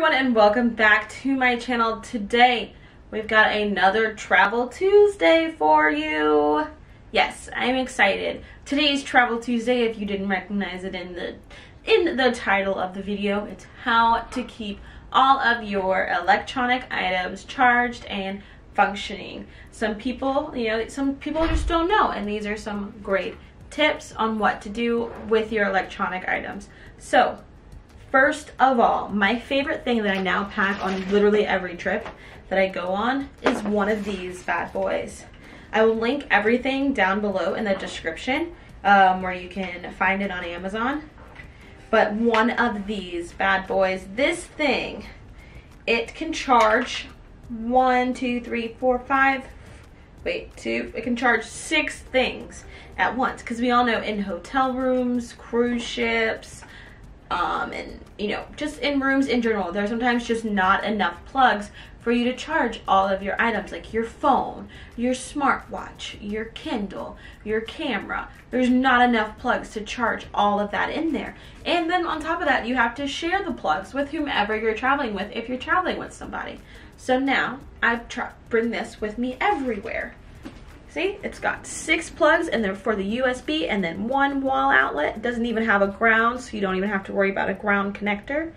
everyone and welcome back to my channel. Today we've got another Travel Tuesday for you. Yes, I'm excited. Today's Travel Tuesday, if you didn't recognize it in the title of the video, it's how to keep all of your electronic items charged and functioning. Some people just don't know, and these are some great tips on what to do with your electronic items. So first of all, my favorite thing that I now pack on literally every trip that I go on is one of these bad boys. I will link everything down below in the description where you can find it on Amazon. But one of these bad boys, this thing, it can charge it can charge 6 things at once. Because we all know in hotel rooms, cruise ships, and just in rooms in general, there's sometimes just not enough plugs for you to charge all of your items, like your phone, your smartwatch, your Kindle, your camera. There's not enough plugs to charge all of that in there. And then on top of that, you have to share the plugs with whomever you're traveling with if you're traveling with somebody. So now I bring this with me everywhere. See, it's got 6 plugs and they're for the USB, and then 1 wall outlet. It doesn't even have a ground, so you don't even have to worry about a ground connector.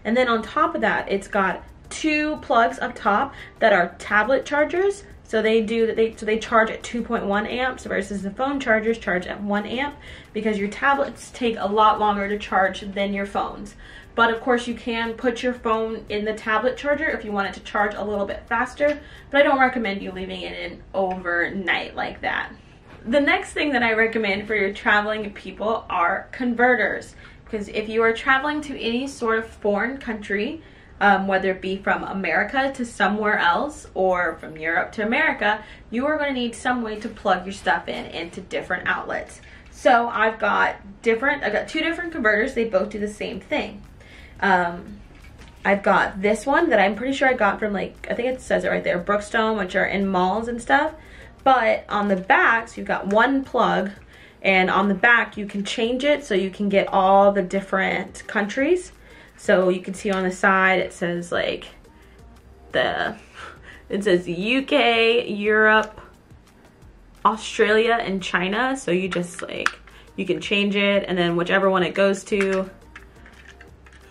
And then on top of that, it's got 2 plugs up top that are tablet chargers. So they charge at 2.1 amps versus the phone chargers charge at 1 amp, because your tablets take a lot longer to charge than your phones. But of course you can put your phone in the tablet charger if you want it to charge a little bit faster, but I don't recommend you leaving it in overnight like that. The next thing that I recommend for your traveling people are converters, because if you are traveling to any sort of foreign country, whether it be from America to somewhere else or from Europe to America, you are going to need some way to plug your stuff in into different outlets. So I've got 2 different converters. They both do the same thing. I've got this one that I'm pretty sure I got from, like, I think it says it right there, Brookstone, which are in malls and stuff. But on the back, so you've got 1 plug, and on the back you can change it so you can get all the different countries. So you can see on the side it says like it says UK, Europe, Australia, and China. So you just you can change it, and then whichever one it goes to,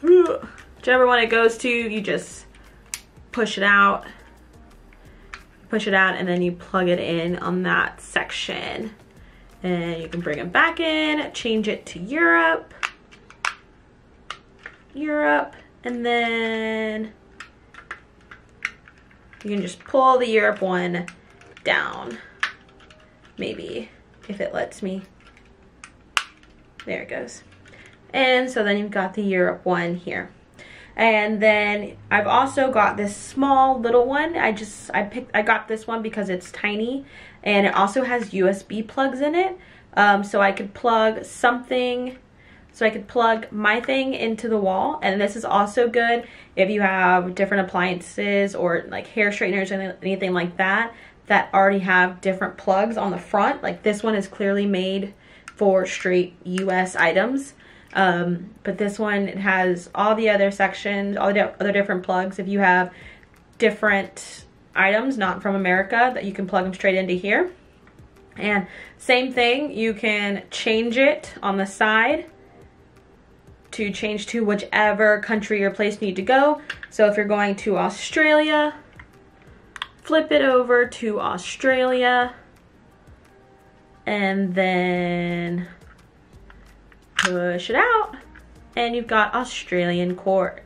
you just push it out, and then you plug it in on that section. And you can bring it back in, change it to Europe, and then you can just pull the Europe one down, maybe, if it lets me. There it goes. And so then you've got the Europe one here. And then I've also got this small little one. I got this one because it's tiny, and it also has USB plugs in it. So I could plug something. So I could plug my thing into the wall, and this is also good if you have different appliances or like hair straighteners or anything like that already have different plugs on the front. Like this one is clearly made for straight US items, but this one, it has all the other sections, all the other different plugs. If you have different items not from America, that you can plug them straight into here. And same thing, you can change it on the side to change to whichever country or place you need to go. So if you're going to Australia, flip it over to Australia, and then push it out, and you've got Australian plug.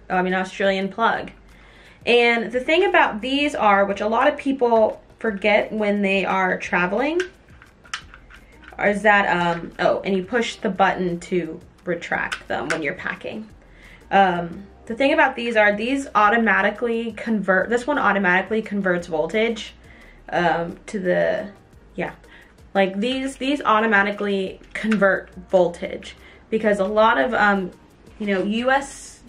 And the thing about these are, which a lot of people forget when they are traveling, is that and you push the button to retract them when you're packing. The thing about these are, these automatically convert, this one automatically converts voltage to the, like these automatically convert voltage, because a lot of US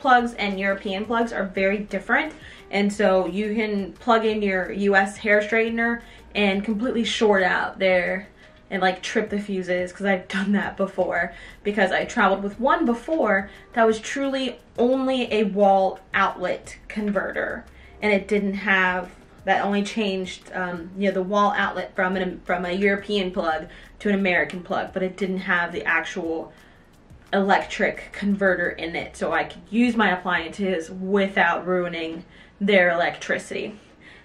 plugs and European plugs are very different. And so you can plug in your US hair straightener and completely short out their and like trip the fuses, because I've done that before, because I traveled with one before that was truly only a wall outlet converter, and it didn't have, that only changed you know, the wall outlet from a European plug to an American plug, but it didn't have the actual electric converter in it, so I could use my appliances without ruining their electricity.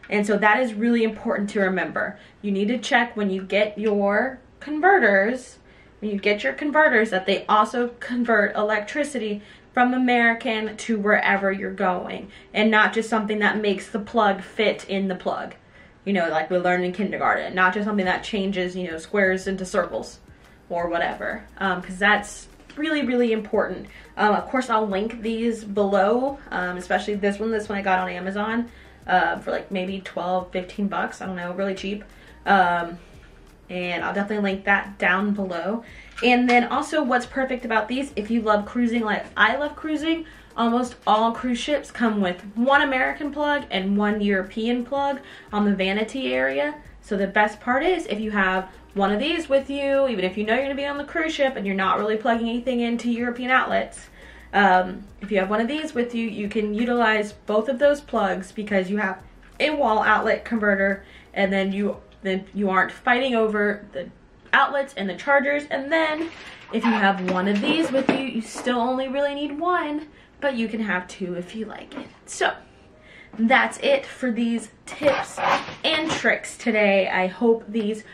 And so that is really important to remember. You need to check when you get your converters, that they also convert electricity from American to wherever you're going, and not just something that makes the plug fit in the plug, you know, like we learned in kindergarten, not just something that changes, you know, squares into circles or whatever, because that's really, really important. Of course, I'll link these below, especially this one I got on Amazon for like maybe 12, 15 bucks, I don't know, really cheap. And I'll definitely link that down below. And then also, what's perfect about these, if you love cruising like I love cruising, almost all cruise ships come with one American plug and one European plug on the vanity area. So the best part is, if you have one of these with you, even if you know you're gonna be on the cruise ship and you're not really plugging anything into European outlets, if you have one of these with you, you can utilize both of those plugs, because you have a wall outlet converter, and then you aren't fighting over the outlets and the chargers. And then if you have one of these with you, you still only really need one, but you can have two if you like it. So that's it for these tips and tricks today. I hope these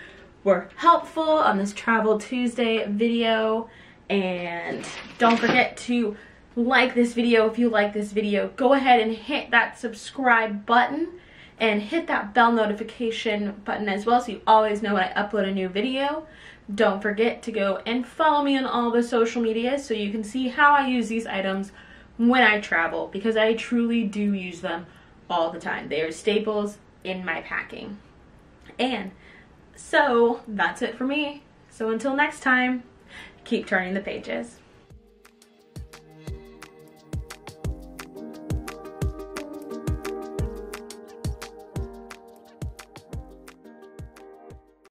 were helpful on this Travel Tuesday video, and don't forget to like this video. If you like this video, go ahead and hit that subscribe button and hit that bell notification button as well, so you always know when I upload a new video. Don't forget to go and follow me on all the social media so you can see how I use these items when I travel, because I truly do use them all the time. They are staples in my packing. And so that's it for me. So until next time, keep turning the pages.